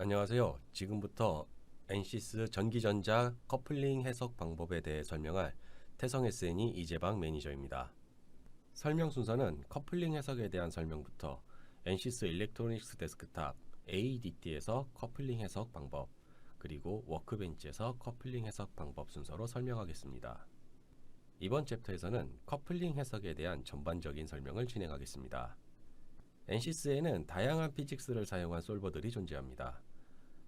안녕하세요. 지금부터 NCS 전기전자 커플링 해석 방법에 대해 설명할 태성SNE 이재방 매니저입니다. 설명 순서는 커플링 해석에 대한 설명부터 NCS 일렉트로닉스 데스크탑 ADT에서 커플링 해석 방법, 그리고 워크벤치에서 커플링 해석 방법 순서로 설명하겠습니다. 이번 챕터에서는 커플링 해석에 대한 전반적인 설명을 진행하겠습니다. NCS에는 다양한 피직스를 사용한 솔버들이 존재합니다.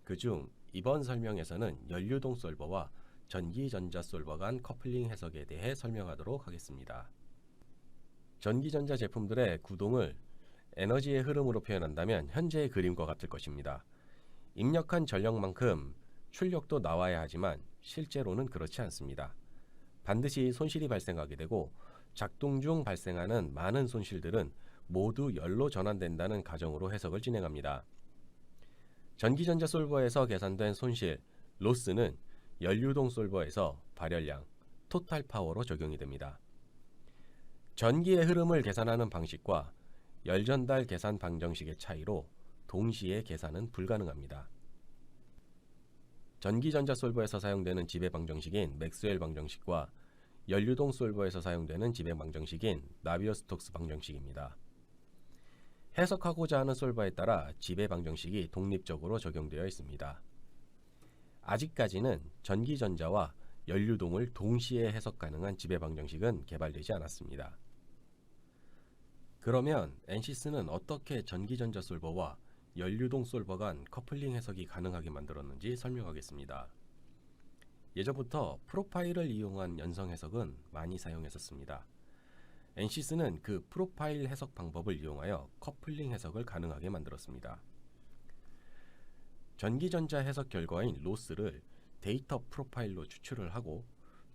그중 이번 설명에서는 연료동 솔버와 전기전자 솔버 간 커플링 해석에 대해 설명하도록 하겠습니다. 전기전자 제품들의 구동을 에너지의 흐름으로 표현한다면 현재의 그림과 같을 것입니다. 입력한 전력만큼 출력도 나와야 하지만 실제로는 그렇지 않습니다. 반드시 손실이 발생하게 되고 작동 중 발생하는 많은 손실들은 모두 열로 전환된다는 가정으로 해석을 진행합니다. 전기전자 솔버에서 계산된 손실, 로스는 연료동 솔버에서 발열량, 토탈 파워로 적용이 됩니다. 전기의 흐름을 계산하는 방식과 열전달 계산 방정식의 차이로 동시에 계산은 불가능합니다. 전기전자 솔버에서 사용되는 지배 방정식인 맥스웰 방정식과 연료동 솔버에서 사용되는 지배 방정식인 나비어-스톡스 방정식입니다. 해석하고자 하는 솔버에 따라 지배 방정식이 독립적으로 적용되어 있습니다. 아직까지는 전기전자와 연료동을 동시에 해석 가능한 지배 방정식은 개발되지 않았습니다. 그러면 NCS는 어떻게 전기전자 솔버와 연료동 솔버 간 커플링 해석이 가능하게 만들었는지 설명하겠습니다. 예전부터 프로파일을 이용한 연성 해석은 많이 사용했었습니다. NCS는 그 프로파일 해석 방법을 이용하여 커플링 해석을 가능하게 만들었습니다. 전기전자 해석 결과인 로스를 데이터 프로파일로 추출을 하고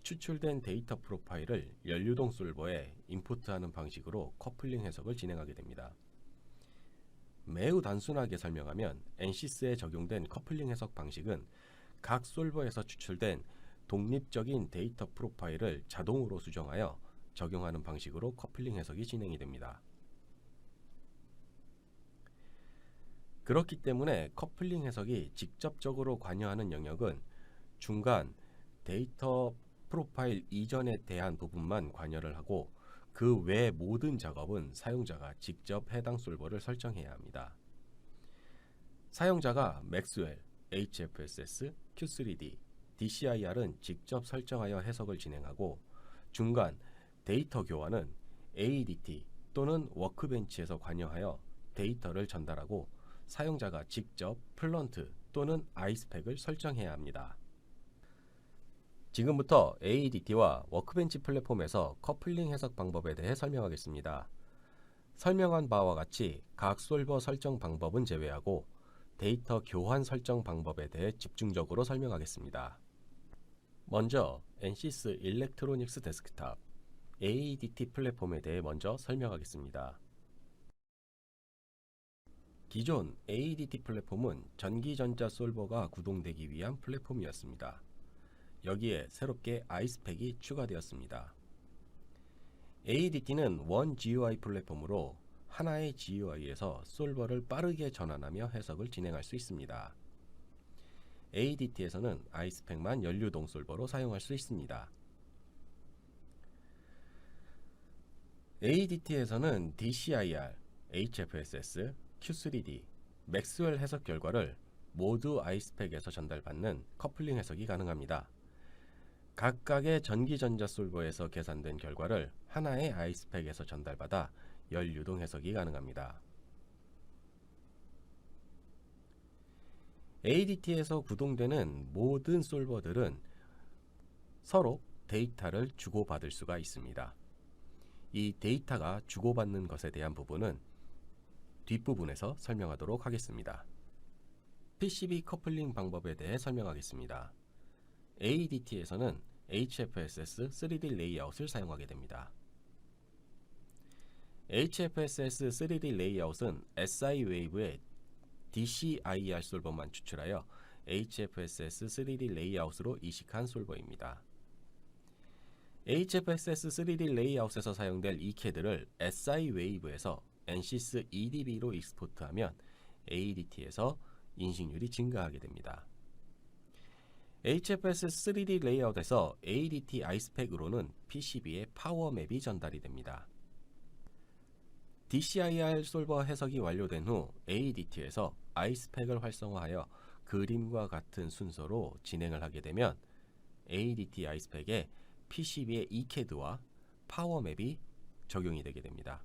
추출된 데이터 프로파일을 연료동 솔버에 인풋하는 방식으로 커플링 해석을 진행하게 됩니다. 매우 단순하게 설명하면 NCS에 적용된 커플링 해석 방식은 각 솔버에서 추출된 독립적인 데이터 프로파일을 자동으로 수정하여 적용하는 방식으로 커플링 해석이 진행이 됩니다. 그렇기 때문에 커플링 해석이 직접적으로 관여하는 영역은 중간 데이터 프로파일 이전에 대한 부분만 관여를 하고 그 외 모든 작업은 사용자가 직접 해당 솔버를 설정해야 합니다. 사용자가 맥스웰, HFSS, Q3D, DCIR은 직접 설정하여 해석을 진행하고 중간 데이터 교환은 ADT 또는 워크벤치에서 관여하여 데이터를 전달하고 사용자가 직접 플런트 또는 아이스팩을 설정해야 합니다. 지금부터 ADT와 워크벤치 플랫폼에서 커플링 해석 방법에 대해 설명하겠습니다. 설명한 바와 같이 각 솔버 설정 방법은 제외하고 데이터 교환 설정 방법에 대해 집중적으로 설명하겠습니다. 먼저 NCS 일렉트로닉스 데스크탑 ADT 플랫폼에 대해 먼저 설명하겠습니다. 기존 ADT 플랫폼은 전기전자 솔버가 구동되기 위한 플랫폼이었습니다. 여기에 새롭게 아이스팩이 추가되었습니다. ADT는 원 GUI 플랫폼으로 하나의 GUI에서 솔버를 빠르게 전환하며 해석을 진행할 수 있습니다. ADT에서는 아이스팩만 연료동 솔버로 사용할 수 있습니다. ADT에서는 DCIR, HFSS, Q3D, 맥스웰 해석 결과를 모두 아이스팩에서 전달받는 커플링 해석이 가능합니다. 각각의 전기전자 솔버에서 계산된 결과를 하나의 아이스팩에서 전달받아 연료동 해석이 가능합니다. ADT에서 구동되는 모든 솔버들은 서로 데이터를 주고받을 수가 있습니다. 이 데이터가 주고받는 것에 대한 부분은 뒷부분에서 설명하도록 하겠습니다. PCB 커플링 방법에 대해 설명하겠습니다. ADT에서는 HFSS 3D 레이아웃을 사용하게 됩니다. HFSS 3D 레이아웃은 SI 웨이브의 DCIR 솔버만 추출하여 HFSS 3D 레이아웃으로 이식한 솔버입니다. HFSS 3D 레이아웃에서 사용될 이 캐드를 SI 웨이브에서 NCS EDB로 익스포트하면 ADT에서 인식률이 증가하게 됩니다. HFS 3D 레이아웃에서 ADT 아이스팩으로는 PCB에 파워맵이 전달이 됩니다. DCIR 솔버 해석이 완료된 후 ADT에서 아이스팩을 활성화하여 그림과 같은 순서로 진행을 하게 되면 ADT 아이스팩에 PCB의 ECAD와 파워맵이 적용이 되게 됩니다.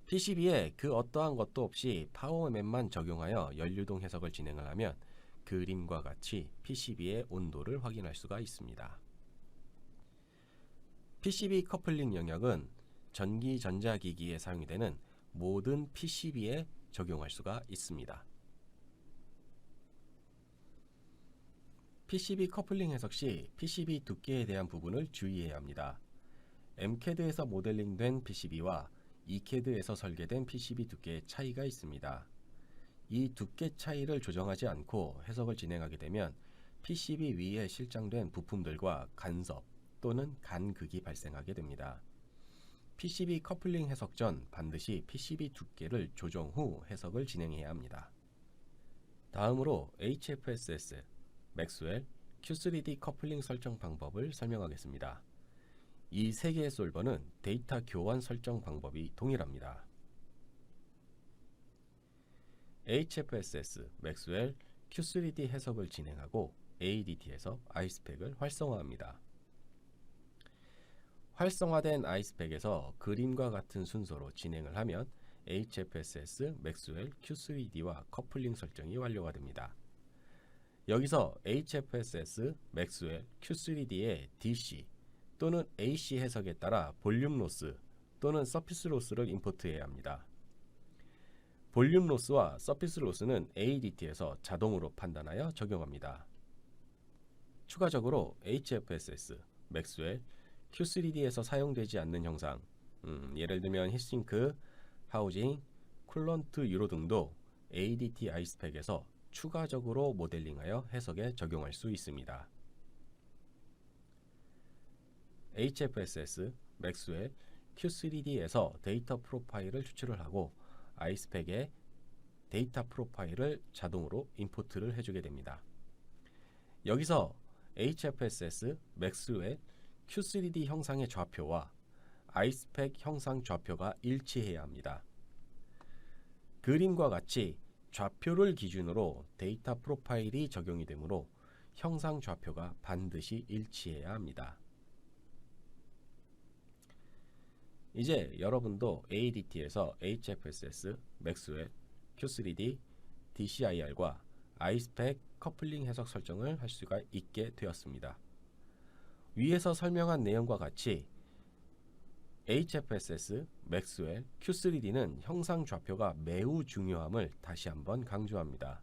PCB에 그 어떠한 것도 없이 파워맵만 적용하여 연류동 해석을 진행을 하면 그림과 같이 PCB의 온도를 확인할 수가 있습니다. PCB 커플링 영역은 전기 전자기기에 사용이 되는 모든 PCB에 적용할 수가 있습니다. PCB 커플링 해석 시 PCB 두께에 대한 부분을 주의해야 합니다. MCAD에서 모델링된 PCB와 ECAD에서 설계된 PCB 두께의 차이가 있습니다. 이 두께 차이를 조정하지 않고 해석을 진행하게 되면 PCB 위에 실장된 부품들과 간섭 또는 간극이 발생하게 됩니다. PCB 커플링 해석 전 반드시 PCB 두께를 조정 후 해석을 진행해야 합니다. 다음으로 HFSS, 맥스웰, Q3D 커플링 설정 방법을 설명하겠습니다. 이 세 개의 솔버는 데이터 교환 설정 방법이 동일합니다. HFSS, 맥스웰, Q3D 해석을 진행하고 ADT에서 아이스팩을 활성화합니다. 활성화된 아이스팩에서 그림과 같은 순서로 진행을 하면 HFSS, 맥스웰, Q3D와 커플링 설정이 완료가 됩니다. 여기서 HFSS, 맥스웰, Q3D의 DC 또는 AC 해석에 따라 볼륨 로스 또는 서피스 로스를 임포트해야 합니다. 볼륨 로스와 서피스 로스는 ADT에서 자동으로 판단하여 적용합니다. 추가적으로 HFSS, 맥스웰, Q3D에서 사용되지 않는 형상, 예를 들면 히트싱크, 하우징, 쿨런트 유로 등도 ADT 아이스팩에서 추가적으로 모델링하여 해석에 적용할 수 있습니다. HFSS, 맥스웰, Q3D에서 데이터 프로파일을 추출을 하고 아이스팩에 데이터 프로파일을 자동으로 임포트를 해주게 됩니다. 여기서 HFSS, 맥스웰, Q3D 형상의 좌표와 아이스팩 형상 좌표가 일치해야 합니다. 그림과 같이 좌표를 기준으로 데이터 프로파일이 적용이 되므로 형상 좌표가 반드시 일치해야 합니다. 이제 여러분도 ADT에서 HFSS, 맥스웰, Q3D, DCIR과 아이스팩 커플링 해석 설정을 할 수가 있게 되었습니다. 위에서 설명한 내용과 같이 HFSS, 맥스웰, Q3D는 형상 좌표가 매우 중요함을 다시 한번 강조합니다.